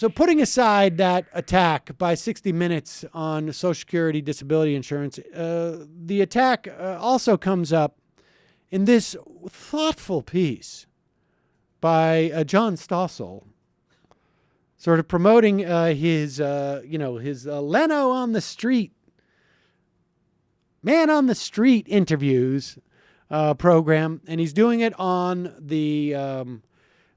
So putting aside that attack by 60 Minutes on Social Security disability insurance, the attack also comes up in this thoughtful piece by John Stossel, sort of promoting his Leno on the street, man on the street interviews program, and he's doing it on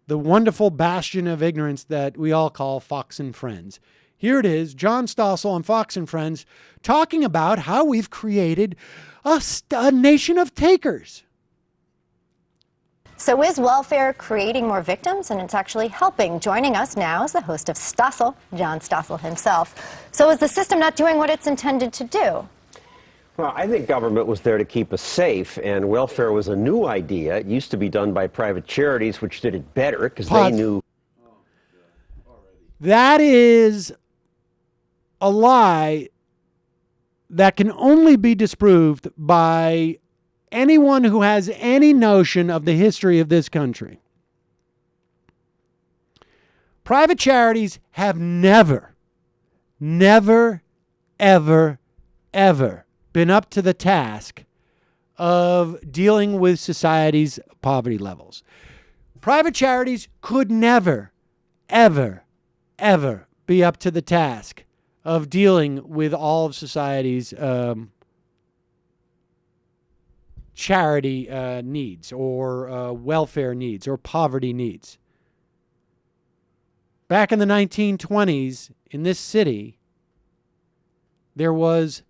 the wonderful bastion of ignorance that we all call Fox and Friends. Here it is, John Stossel on Fox and Friends, talking about how we've created a nation of takers. So is welfare creating more victims? And it's actually helping. Joining us now is the host of Stossel, John Stossel himself. So is the system not doing what it's intended to do? Well, I think government was there to keep us safe, and welfare was a new idea. It used to be done by private charities, which did it better because they knew. That is a lie that can only be disproved by anyone who has any notion of the history of this country. Private charities have never, ever been up to the task of dealing with society's poverty levels. Private charities could never, ever be up to the task of dealing with all of society's charity needs or welfare needs or poverty needs. Back in the 1920s, in this city, there was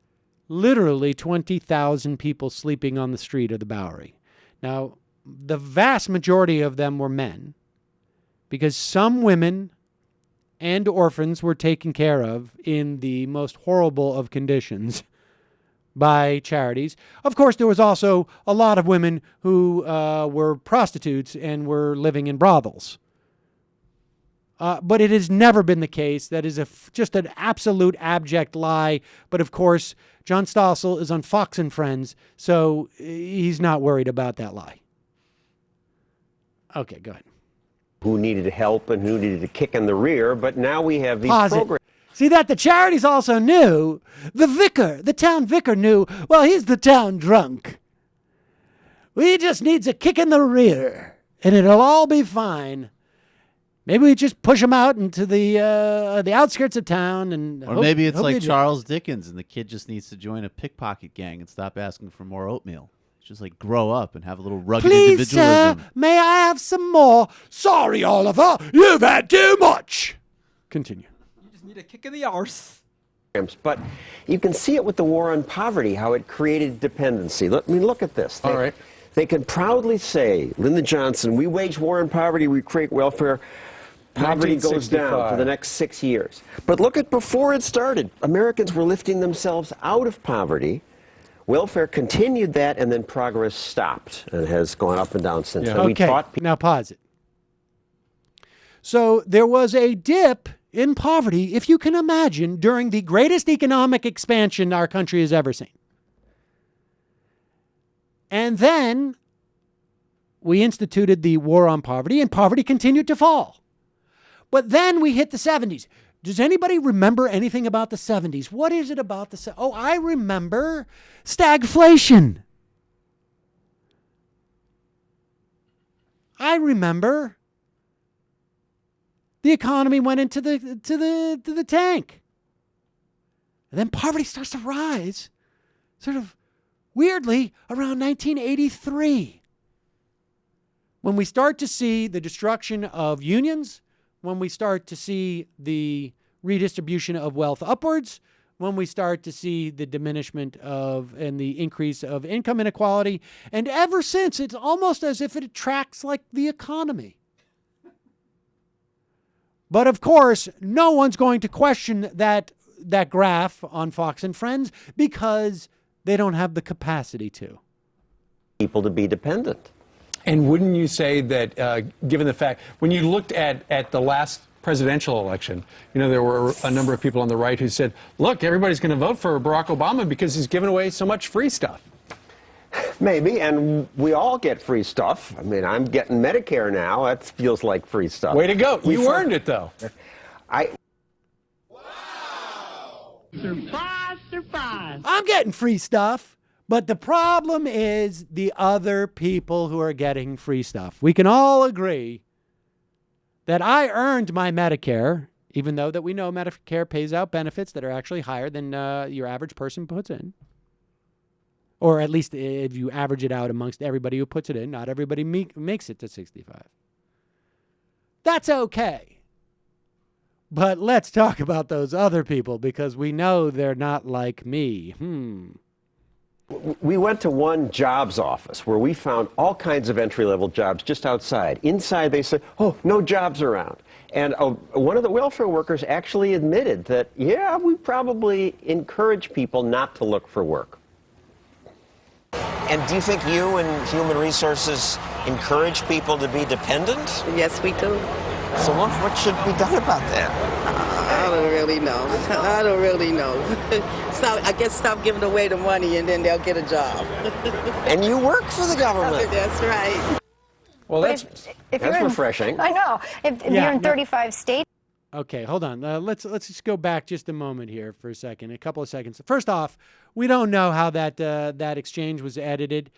literally 20,000 people sleeping on the street of the Bowery. Now, the vast majority of them were men, because some women and orphans were taken care of in the most horrible of conditions by charities. Of course, there was also a lot of women who were prostitutes and were living in brothels. But it has never been the case. That is just an absolute abject lie. But of course, John Stossel is on Fox and Friends, so he's not worried about that lie. Okay, go ahead. Who needed help and who needed a kick in the rear, but now we have these programs. See that the charities also knew. The town vicar knew, well, he's the town drunk. We just needs a kick in the rear, and it'll all be fine. Maybe we just push him out into the outskirts of town, and or maybe it's like Charles Dickens, and the kid just needs to join a pickpocket gang and stop asking for more oatmeal. Just like grow up and have a little rugged individualism. Sir, may I have some more? Sorry, Oliver, you've had too much. Continue. You just need a kick in the arse. But you can see it with the war on poverty, how it created dependency. Look at this. All right. They can proudly say, Lyndon Johnson, we wage war on poverty, we create welfare. Poverty goes down for the next 6 years. But look at before it started. Americans were lifting themselves out of poverty. Welfare continued that, and then progress stopped and has gone up and down since. Yeah. Okay, now pause it. So there was a dip in poverty, if you can imagine, during the greatest economic expansion our country has ever seen. And then we instituted the war on poverty, and poverty continued to fall. But then we hit the 70s. Does anybody remember anything about the 70s? What is it about the 70s? Oh, I remember stagflation. I remember the economy went into the tank. And then poverty starts to rise, sort of weirdly, around 1983. When we start to see the destruction of unions, when we start to see the redistribution of wealth upwards, when we start to see the diminishment of and the increase of income inequality. And ever since, it's almost as if it tracks like the economy. But of course, no one's going to question that graph on Fox and Friends because they don't have the capacity to. People to be dependent. And wouldn't you say that, given the fact, when you looked at the last presidential election, you know, there were a number of people on the right who said, look, everybody's going to vote for Barack Obama because he's given away so much free stuff. Maybe, and we all get free stuff. I mean, I'm getting Medicare now. That feels like free stuff. Way to go. You earned it, though. Surprise, surprise. I'm getting free stuff, but the problem is the other people who are getting free stuff. We can all agree that I earned my Medicare, even though that we know Medicare pays out benefits that are actually higher than your average person puts in. Or at least if you average it out amongst everybody who puts it in, not everybody makes it to 65. That's okay. But let's talk about those other people because we know they're not like me. We went to one jobs office where we found all kinds of entry-level jobs just outside. Inside, they said, oh, no jobs around. And one of the welfare workers actually admitted that, yeah, we probably encourage people not to look for work. And do you think you and Human Resources encourage people to be dependent? Yes, we do. So what should be done about that? I don't really know. I don't really know. So I guess stop giving away the money and then they'll get a job. And you work for the government. That's right. Well, If That's refreshing. I know. If you're in 35 states. Okay, hold on. Let's just go back just a moment here for a second, a couple of seconds. First off, we don't know how that exchange was edited.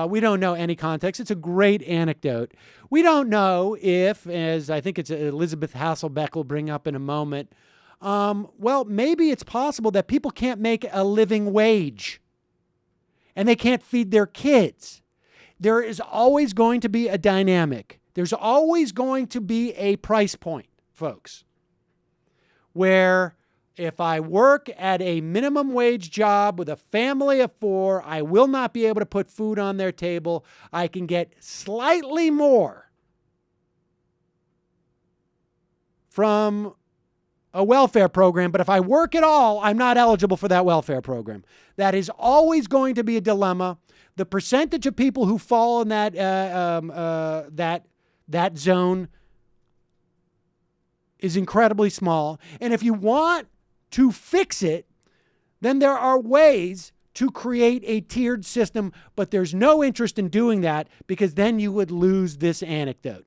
We don't know any context. It's a great anecdote. We don't know if, as I think it's Elisabeth Hasselbeck will bring up in a moment, well, maybe it's possible that people can't make a living wage and they can't feed their kids. There is always going to be a dynamic. There's always going to be a price point, folks, where if I work at a minimum wage job with a family of 4, I will not be able to put food on their table. I can get slightly more from a welfare program, but if I work at all, I'm not eligible for that welfare program. That is always going to be a dilemma. The percentage of people who fall in that zone is incredibly small. And if you want to fix it, then there are ways to create a tiered system, but there's no interest in doing that because then you would lose this anecdote.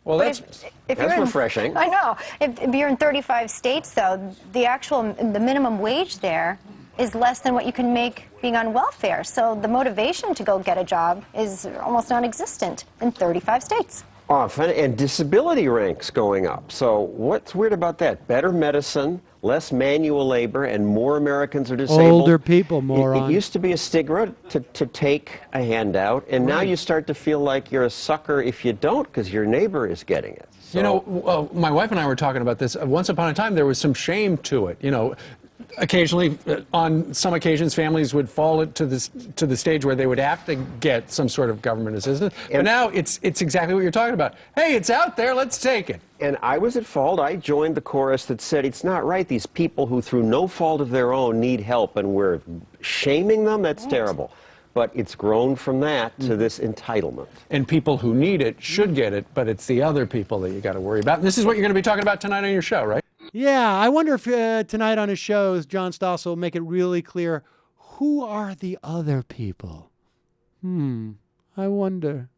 Well, that's refreshing. I know. If you're in 35 states, though, the minimum wage there is less than what you can make being on welfare. So the motivation to go get a job is almost non-existent in 35 states. Often, and disability ranks going up. So what's weird about that? Better medicine, less manual labor, and more Americans are disabled. Older people, moron. It used to be a stigma to take a handout, and now you start to feel like you're a sucker if you don't because your neighbor is getting it. So, You know, my wife and I were talking about this. Once upon a time, there was some shame to it. You know, occasionally, on some occasions, families would fall to the stage where they would have to get some sort of government assistance. But now it's exactly what you're talking about. Hey, it's out there. Let's take it. And I was at fault. I joined the chorus that said it's not right. These people who, through no fault of their own, need help, and we're shaming them. That's terrible. But it's grown from that to this entitlement. And people who need it should get it, but it's the other people that you got to worry about. And this is what you're going to be talking about tonight on your show, right? Yeah, I wonder if tonight on his show, John Stossel will make it really clear who are the other people. I wonder.